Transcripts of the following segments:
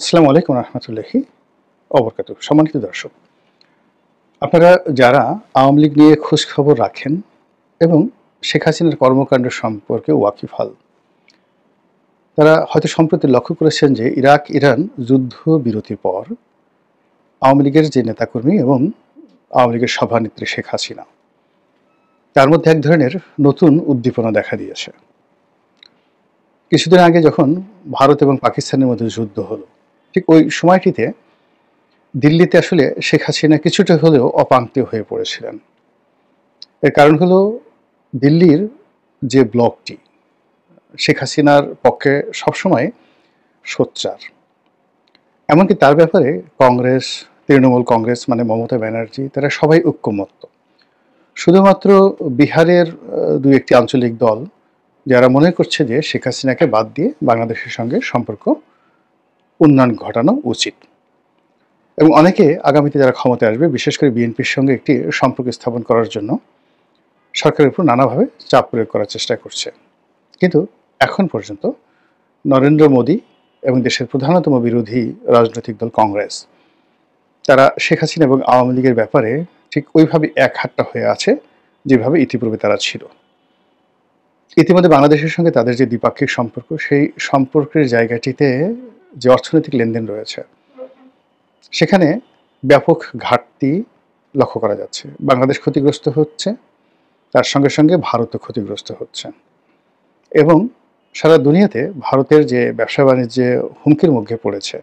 আসসালামু আলাইকুম রহমতুল্লাহি অবরকাতুহ। সম্মানিত দর্শক, আপনারা যারা আওয়ামী লীগ নিয়ে খোঁজ খবর রাখেন এবং শেখ হাসিনার কর্মকাণ্ড সম্পর্কে ওয়াকিবহাল, তারা হয়তো সম্প্রতি লক্ষ্য করেছেন যে ইরাক ইরান যুদ্ধ বিরতির পর আওয়ামী লীগের যে নেতাকর্মী এবং আওয়ামী লীগের সভানেত্রী শেখ হাসিনা, তার মধ্যে এক ধরনের নতুন উদ্দীপনা দেখা দিয়েছে। কিছুদিন আগে যখন ভারত এবং পাকিস্তানের মধ্যে যুদ্ধ হলো, ঠিক ওই সময়টিতে দিল্লিতে আসলে শেখ হাসিনা কিছুটা হলেও অপাঙ্ক্তেয় হয়ে পড়েছিলেন। এর কারণ হলো দিল্লির যে ব্লকটি শেখ হাসিনার পক্ষে সবসময় সোচ্চার, এমনকি তার ব্যাপারে কংগ্রেস, তৃণমূল কংগ্রেস মানে মমতা ব্যানার্জি, তারা সবাই ঐক্যমত্য। শুধুমাত্র বিহারের দু একটি আঞ্চলিক দল যারা মনে করছে যে শেখ হাসিনাকে বাদ দিয়ে বাংলাদেশের সঙ্গে সম্পর্ক উন্নয়ন ঘটানো উচিত, এবং অনেকে আগামীতে যারা ক্ষমতায় আসবে বিশেষ করে বিএনপির সঙ্গে একটি সম্পর্ক স্থাপন করার জন্য সরকারের উপর নানাভাবে চাপ প্রয়োগ করার চেষ্টা করছে। কিন্তু এখন পর্যন্ত নরেন্দ্র মোদী এবং দেশের প্রধানতম বিরোধী রাজনৈতিক দল কংগ্রেস, তারা শেখ হাসিনা এবং আওয়ামী লীগের ব্যাপারে ঠিক ওইভাবে এক হাট্টা হয়ে আছে যেভাবে ইতিপূর্বে তারা ছিল। ইতিমধ্যে বাংলাদেশের সঙ্গে তাদের যে দ্বিপাক্ষিক সম্পর্ক, সেই সম্পর্কের জায়গাটিতে যে অর্থনৈতিক লেনদেন রয়েছে সেখানে ব্যাপক ঘাটতি লক্ষ্য করা যাচ্ছে। বাংলাদেশ ক্ষতিগ্রস্ত হচ্ছে, তার সঙ্গে সঙ্গে ভারতও ক্ষতিগ্রস্ত হচ্ছে, এবং সারা দুনিয়াতে ভারতের যে ব্যবসা বাণিজ্যে হুমকির মুখে পড়েছে,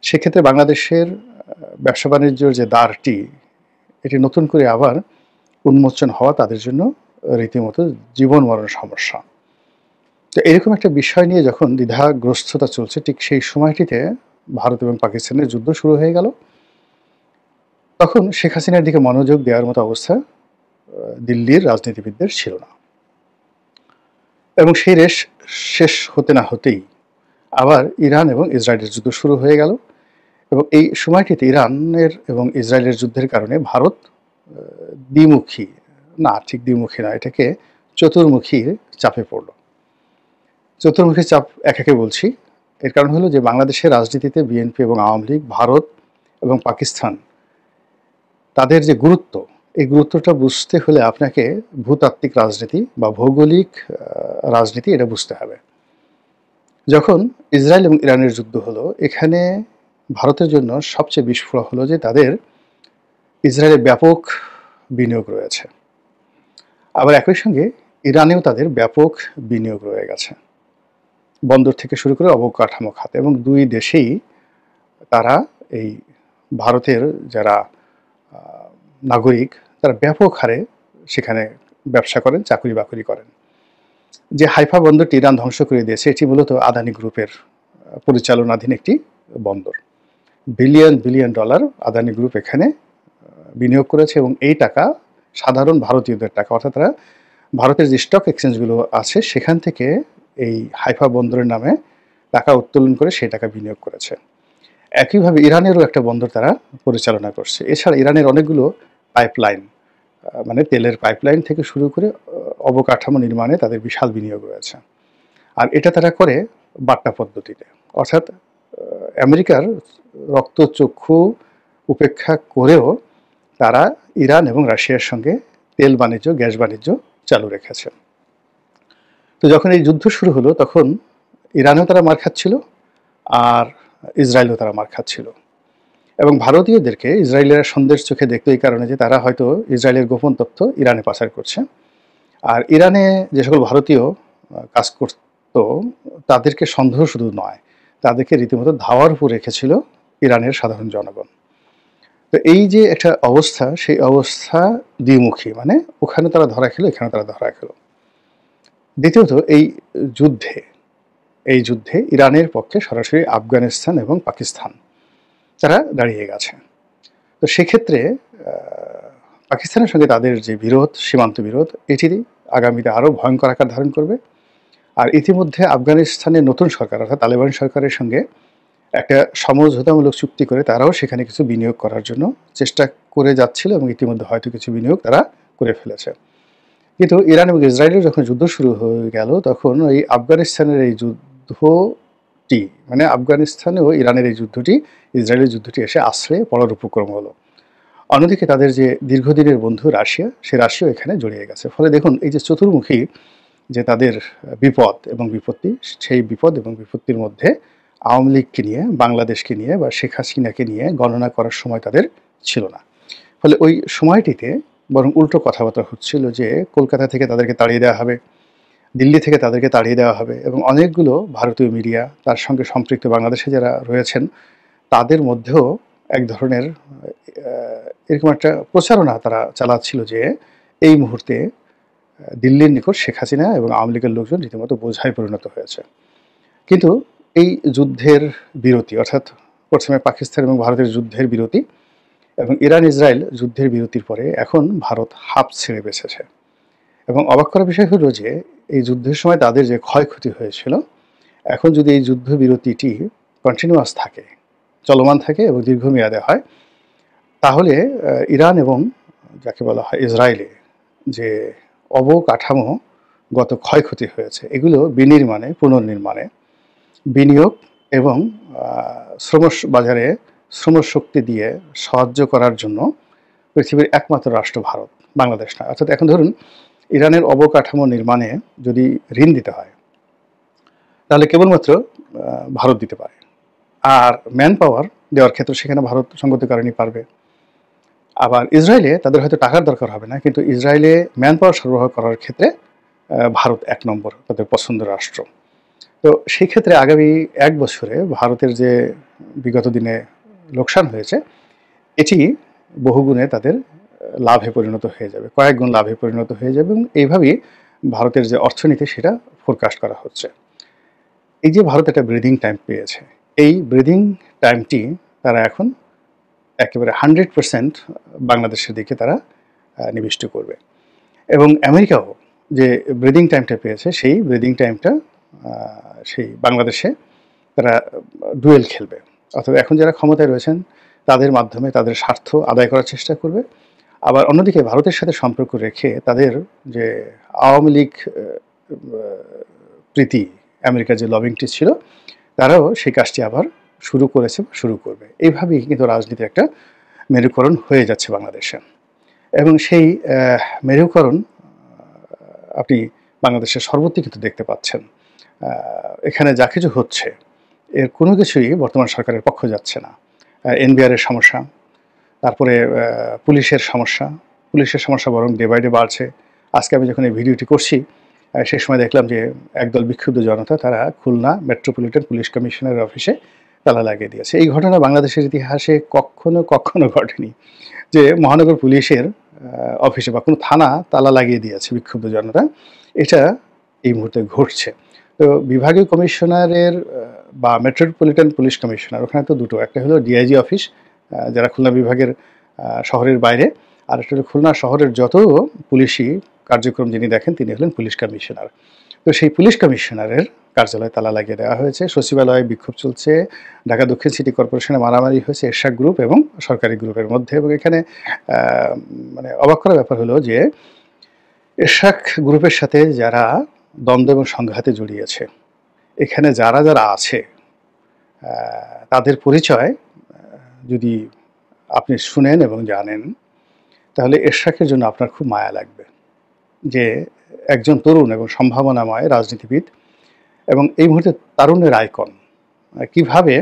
সেক্ষেত্রে বাংলাদেশের ব্যবসা বাণিজ্যর যে দ্বারটি, এটি নতুন করে আবার উন্মোচন হওয়া তাদের জন্য রীতিমতো জীবন মরণ সমস্যা। তো এরকম একটা বিষয় নিয়ে যখন দ্বিধাগ্রস্ততা চলছে, ঠিক সেই সময়টিতে ভারত এবং পাকিস্তানের যুদ্ধ শুরু হয়ে গেল। তখন শেখ হাসিনার দিকে মনোযোগ দেওয়ার মতো অবস্থা দিল্লির রাজনীতিবিদদের ছিল না, এবং সেই রেশ শেষ হতে না হতেই আবার ইরান এবং ইসরায়েলের যুদ্ধ শুরু হয়ে গেল। এবং এই সময়টিতে ইরানের এবং ইসরায়েলের যুদ্ধের কারণে ভারত দ্বিমুখী, না ঠিক দ্বিমুখী না, এটাকে চতুর্মুখী চাপে পড়ল। চতুর্মুখী চাপ একে বলছি, এর কারণ হলো যে বাংলাদেশের রাজনীতিতে বিএনপি এবং আওয়ামী লীগ, ভারত এবং পাকিস্তান, তাদের যে গুরুত্ব, এই গুরুত্বটা বুঝতে হলে আপনাকে ভূতাত্ত্বিক রাজনীতি বা ভৌগোলিক রাজনীতি এটা বুঝতে হবে। যখন ইসরায়েল এবং ইরানের যুদ্ধ হলো, এখানে ভারতের জন্য সবচেয়ে বিস্ফোরক হলো যে তাদের ইসরায়েলে ব্যাপক বিনিয়োগ রয়েছে, আবার একই সঙ্গে ইরানেও তাদের ব্যাপক বিনিয়োগ রয়ে গেছে, বন্দর থেকে শুরু করে অবকাঠামো খাতে। এবং দুই দেশেই তারা এই ভারতের যারা নাগরিক, তারা ব্যাপক হারে সেখানে ব্যবসা করেন, চাকরি বাকরি করেন। যে হাইফা বন্দরটি ইরান ধ্বংস করে দিয়েছে, এটি মূলত আদানি গ্রুপের পরিচালনাধীন একটি বন্দর। Billion billion dollar Adani group এখানে বিনিয়োগ করেছে, এবং এই টাকা সাধারণ ভারতীয়দের টাকা, অর্থাৎ তারা ভারতের যে স্টক এক্সচেঞ্জগুলো আছে সেখান থেকে এই হাইফা বন্দরের নামে টাকা উত্তোলন করে সেই টাকা বিনিয়োগ করেছে। একইভাবে ইরানেরও একটা বন্দর তারা পরিচালনা করছে। এছাড়া ইরানের অনেকগুলো পাইপলাইন, মানে তেলের পাইপলাইন থেকে শুরু করে অবকাঠামো নির্মাণে তাদের বিশাল বিনিয়োগ রয়েছে। আর এটা তারা করে বাট্টা পদ্ধতিতে, অর্থাৎ আমেরিকার রক্তচক্ষু উপেক্ষা করেও তারা ইরান এবং রাশিয়ার সঙ্গে তেল বাণিজ্য, গ্যাস বাণিজ্য চালু রেখেছে। তো যখন এই যুদ্ধ শুরু হলো, তখন ইরানেও তারা মার খাচ্ছিল, আর ইসরায়েলও তারা মার খাচ্ছিল। এবং ভারতীয়দেরকে ইসরায়েলের সন্দেশ চোখে দেখতো এই কারণে যে তারা হয়তো ইসরায়েলের গোপন তথ্য ইরানে পাচার করছে। আর ইরানে যে সকল ভারতীয় কাজ করত, তাদেরকে সন্দেহ শুধু নয়, তাদেরকে রীতিমতো ধাওয়ার উপর রেখেছিল ইরানের সাধারণ জনগণ। তো এই যে একটা অবস্থা, সেই অবস্থা দ্বিমুখী, মানে ওখানে তারা ধরা খেলো, এখানে তারা ধরা খেলো। দ্বিতীয়ত এই যুদ্ধে ইরানের পক্ষে সরাসরি আফগানিস্তান এবং পাকিস্তান তারা দাঁড়িয়ে গেছে। তো সেক্ষেত্রে পাকিস্তানের সঙ্গে তাদের যে বিরোধ, সীমান্ত বিরোধ, এটি আগামীতে আরও ভয়ঙ্কর আকার ধারণ করবে। আর ইতিমধ্যে আফগানিস্তানের নতুন সরকার, অর্থাৎ তালেবান সরকারের সঙ্গে একটা সমঝোতামূলক চুক্তি করে তারাও সেখানে কিছু বিনিয়োগ করার জন্য চেষ্টা করে যাচ্ছিল, এবং ইতিমধ্যে হয়তো কিছু বিনিয়োগ তারা করে ফেলেছে। কিন্তু ইরান এবং ইসরায়েলের যখন যুদ্ধ শুরু হয়ে গেল, তখন ওই আফগানিস্তানের এই যুদ্ধ যুদ্ধটি, মানে আফগানিস্তানে ও ইরানের এই যুদ্ধটি, ইসরায়েলের যুদ্ধটি এসে আশ্রয়ে পড়ার উপক্রম হলো। অন্যদিকে তাদের যে দীর্ঘদিনের বন্ধু রাশিয়া, সে রাশিয়াও এখানে জড়িয়ে গেছে। ফলে দেখুন এই যে চতুর্মুখী যে তাদের বিপদ এবং বিপত্তি, সেই বিপদ এবং বিপত্তির মধ্যে আওয়ামী লীগকে নিয়ে, বাংলাদেশকে নিয়ে বা শেখ হাসিনাকে নিয়ে গণনা করার সময় তাদের ছিল না। ফলে ওই সময়টিতে বরং উল্টো কথাবার্তা হচ্ছিল যে কলকাতা থেকে তাদেরকে তাড়িয়ে দেওয়া হবে, দিল্লি থেকে তাদেরকে তাড়িয়ে দেওয়া হবে, এবং অনেকগুলো ভারতীয় মিডিয়া তার সঙ্গে সম্পৃক্ত বাংলাদেশে যারা রয়েছেন তাদের মধ্যেও এক ধরনের এরকম একটা প্রচারণা তারা চালাচ্ছিল যে এই মুহূর্তে দিল্লির নিকট শেখ হাসিনা এবং আওয়ামী লীগের লোকজন রীতিমতো বোঝায় পরিণত হয়েছে। কিন্তু এই যুদ্ধের বিরতি, অর্থাৎ প্রথমে পাকিস্তান এবং ভারতের যুদ্ধের বিরতি এবং ইরান ইসরায়েল যুদ্ধের বিরতির পরে এখন ভারত হাঁপ ছেড়ে বেঁচেছে। এবং অবাক করার বিষয় হলো যে এই যুদ্ধের সময় তাদের যে ক্ষয়ক্ষতি হয়েছিল, এখন যদি এই যুদ্ধ বিরতিটি কন্টিনিউয়াস থাকে, চলমান থাকে এবং দীর্ঘমেয়াদে হয়, তাহলে ইরান এবং যাকে বলা হয় ইসরায়েলে যে অবকাঠামোগত ক্ষয়ক্ষতি হয়েছে, এগুলো বিনির্মাণে, পুনর্নির্মাণে, বিনিয়োগ এবং শ্রম বাজারে শ্রমশক্তি দিয়ে সাহায্য করার জন্য পৃথিবীর একমাত্র রাষ্ট্র ভারত, বাংলাদেশ না। অর্থাৎ এখন ধরুন ইরানের অবকাঠামো নির্মাণে যদি ঋণ দিতে হয়, তাহলে কেবলমাত্র ভারত দিতে পারে। আর ম্যান পাওয়ার দেওয়ার ক্ষেত্রে সেখানে ভারত সঙ্গত কারণেই পারবে। আবার ইসরায়েলে তাদের হয়তো টাকার দরকার হবে না, কিন্তু ইসরায়েলে ম্যান পাওয়ার সরবরাহ করার ক্ষেত্রে ভারত ১ নম্বর তাদের পছন্দের রাষ্ট্র। তো সেই ক্ষেত্রে আগামী ১ বছরে ভারতের যে বিগত দিনে লোকসান হয়েছে, এটি বহুগুণে তাদের লাভে পরিণত হয়ে যাবে, কয়েক গুণ লাভে পরিণত হয়ে যাবে, এবং এইভাবেই ভারতের যে অর্থনীতি সেটা ফোরকাস্ট করা হচ্ছে। এই যে ভারত একটা ব্রিদিং টাইম পেয়েছে, এই ব্রিদিং টাইমটি তারা এখন একেবারে 100% বাংলাদেশের দিকে তারা নিবিষ্ট করবে। এবং আমেরিকাও যে ব্রিদিং টাইমটা পেয়েছে, সেই ব্রিদিং টাইমটা সেই বাংলাদেশে তারা ডুয়েল খেলবে। অর্থাৎ এখন যারা ক্ষমতায় রয়েছেন তাদের মাধ্যমে তাদের স্বার্থ আদায় করার চেষ্টা করবে। আবার অন্যদিকে ভারতের সাথে সম্পর্ক রেখে তাদের যে আওয়ামী লীগ প্রীতি, আমেরিকার যে লবিংটি ছিল, তারাও সেই কাজটি আবার শুরু করেছে, শুরু করবে। এইভাবেই কিন্তু রাজনীতির একটা মেরুকরণ হয়ে যাচ্ছে বাংলাদেশে। এবং সেই মেরুকরণ আপনি বাংলাদেশের সর্বত্রই কিন্তু দেখতে পাচ্ছেন। এখানে যা কিছু হচ্ছে এর কোনো কিছুই বর্তমান সরকারের পক্ষ যাচ্ছে না। এনবিআরের সমস্যা, তারপরে পুলিশের সমস্যা বরং ডে বাই ডে বাড়ছে। আজকে আমি যখন এই ভিডিওটি করছি, সেই সময় দেখলাম যে একদল বিক্ষুব্ধ জনতা তারা খুলনা মেট্রোপলিটন পুলিশ কমিশনারের অফিসে তালা লাগিয়ে দিয়েছে। এই ঘটনা বাংলাদেশের ইতিহাসে কখনো ঘটেনি যে মহানগর পুলিশের অফিসে বা কোনো থানা তালা লাগিয়ে দিয়েছে বিক্ষুব্ধ জনতা। এটা এই মুহূর্তে ঘটছে। তো বিভাগীয় কমিশনারের বা মেট্রোপলিটন পুলিশ কমিশনার, ওখানে তো দুটো, একটা হলো ডিআইজি অফিস যারা খুলনা বিভাগের শহরের বাইরে, আর একটা হলো খুলনা শহরের যত পুলিশি কার্যক্রম যিনি দেখেন তিনি হলেন পুলিশ কমিশনার। তো সেই পুলিশ কমিশনারের কার্যালয়ে তালা লাগিয়ে দেওয়া হয়েছে। সচিবালয়ে বিক্ষোভ চলছে। ঢাকা দক্ষিণ সিটি কর্পোরেশনে মারামারি হয়েছে এরশাদ গ্রুপ এবং সরকারি গ্রুপের মধ্যে। এবং এখানে মানে অবাক করার ব্যাপার হলো যে এরশাদ গ্রুপের সাথে যারা দ্বন্দ্ব এবং সংঘাতে জড়িয়েছে, এখানে যারা আছে তাদের পরিচয় যদি আপনি শুনেন এবং জানেন, তাহলে এরশাদের জন্য আপনার খুব মায়া লাগবে যে একজন তরুণ এবং সম্ভাবনাময় রাজনীতিবিদ এবং এই মুহূর্তে তারুণ্যের আইকন কিভাবে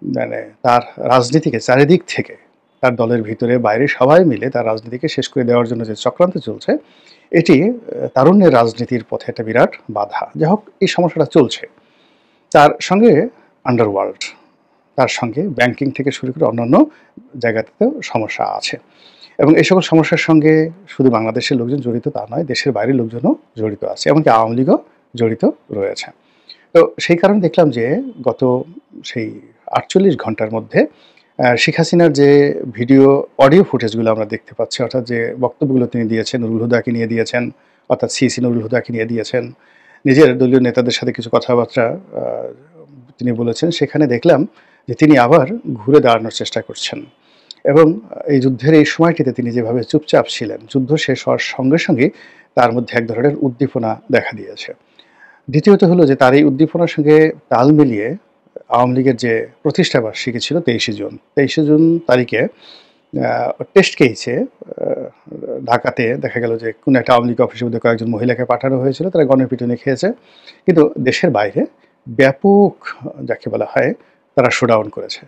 মানে তার রাজনীতিকে চারিদিক থেকে, তার দলের ভিতরে বাইরে সবাই মিলে তার রাজনীতিকে শেষ করে দেওয়ার জন্য যে চক্রান্ত চলছে, এটি তারুণ্যের রাজনীতির পথে একটা বিরাট বাধা। যাই হোক, এই সমস্যাটা চলছে। তার সঙ্গে আন্ডারওয়ার্ল্ড, তার সঙ্গে ব্যাংকিং থেকে শুরু করে অন্যান্য জায়গাতেও সমস্যা আছে। এবং এই সকল সমস্যার সঙ্গে শুধু বাংলাদেশের লোকজন জড়িত তা নয়, দেশের বাইরের লোকজনও জড়িত আছে, এমনকি আওয়ামী লীগও জড়িত রয়েছে। তো সেই কারণে দেখলাম যে গত সেই 48 ঘন্টার মধ্যে শেখ হাসিনার যে ভিডিও অডিও ফুটেজগুলো আমরা দেখতে পাচ্ছি, অর্থাৎ যে বক্তব্যগুলো তিনি দিয়েছেন, নুরুল হুদাকে নিয়ে দিয়েছেন, অর্থাৎ সিসি নুরুল হুদাকে নিয়ে দিয়েছেন, নিজের দলীয় নেতাদের সাথে কিছু কথাবার্তা তিনি বলেছেন, সেখানে দেখলাম যে তিনি আবার ঘুরে দাঁড়ানোর চেষ্টা করছেন। এবং এই যুদ্ধের এই সময়টিতে তিনি যেভাবে চুপচাপ ছিলেন, যুদ্ধ শেষ হওয়ার সঙ্গে সঙ্গে তার মধ্যে এক ধরনের উদ্দীপনা দেখা দিয়েছে। দ্বিতীয়ত হলো যে তার এই উদ্দীপনার সঙ্গে তাল মিলিয়ে আওয়ামী লীগের যে প্রতিষ্ঠা বার্ষিকী ছিল 23 জুন। 23 জুন তারিখে টেস্ট কেসে ঢাকাতে দেখা গেল যে কোনো একটা আওয়ামী লীগ অফিসের মধ্যে কয়েকজন মহিলাকে পাঠানো হয়েছিল, তারা গণপিটুনি খেয়েছে। কিন্তু দেশের বাইরে ব্যাপক যাকে বলা হয় তারা শোডাউন করেছে।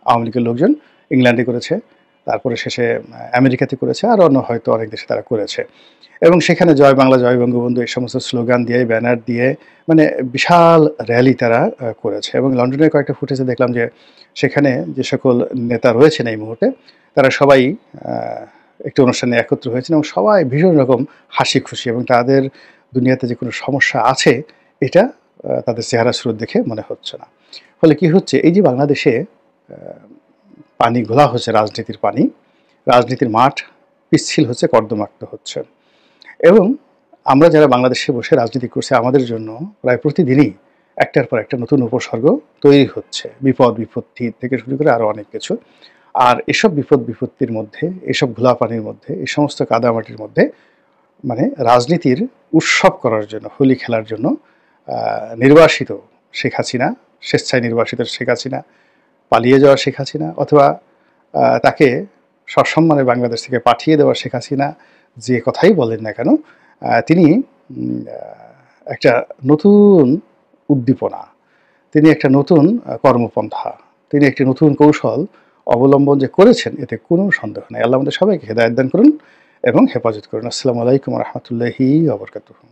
আওয়ামী লীগের লোকজন ইংল্যান্ডে করেছে, তারপরে শেষে আমেরিকাতে করেছে, আর অন্য হয়তো অনেক দেশে তারা করেছে। এবং সেখানে জয় বাংলা, জয় বঙ্গবন্ধু এই সমস্ত স্লোগান দিয়ে, ব্যানার দিয়ে মানে বিশাল র্যালি তারা করেছে। এবং লন্ডনের কয়েকটা ফুটেজে দেখলাম যে সেখানে যে সকল নেতা রয়েছেন এই মুহূর্তে, তারা সবাই একটি অনুষ্ঠানে একত্র হয়েছেন এবং সবাই ভীষণ রকম হাসি খুশি, এবং তাদের দুনিয়াতে যে কোনো সমস্যা আছে এটা তাদের চেহারা স্রোত দেখে মনে হচ্ছে না। ফলে কি হচ্ছে, এই যে বাংলাদেশে পানি ঘোলা হচ্ছে, রাজনীতির পানি, রাজনীতির মাঠ পিচ্ছিল হচ্ছে, কর্দমাক্ত হচ্ছে। এবং আমরা যারা বাংলাদেশে বসে রাজনীতি করছি, আমাদের জন্য প্রায় প্রতিদিনই একটার পর একটা নতুন উপসর্গ তৈরি হচ্ছে, বিপদ বিপত্তি থেকে শুরু করে আরও অনেক কিছু। আর এসব বিপদ বিপত্তির মধ্যে, এসব ঘোলা পানির মধ্যে, এই সমস্ত কাদামাটির মধ্যে মানে রাজনীতির উৎসব করার জন্য, হোলি খেলার জন্য নির্বাসিত শেখ হাসিনা, স্বেচ্ছায় নির্বাসিত শেখ হাসিনা, পালিয়ে যাওয়া শেখ হাসিনা, অথবা তাকে সসম্মানে বাংলাদেশ থেকে পাঠিয়ে দেওয়া শেখ হাসিনা, যে কথাই বলেন না কেন, তিনি একটা নতুন উদ্দীপনা, তিনি একটা নতুন কর্মপন্থা, তিনি একটি নতুন কৌশল অবলম্বন যে করেছেন, এতে কোনো সন্দেহ নেই। আল্লাহ আমাদের সবাইকে হেদায়েত দান করুন এবং হেফাজত করুন। আসসালামু আলাইকুম ওয়া রাহমাতুল্লাহি ওয়া বারাকাতুহু।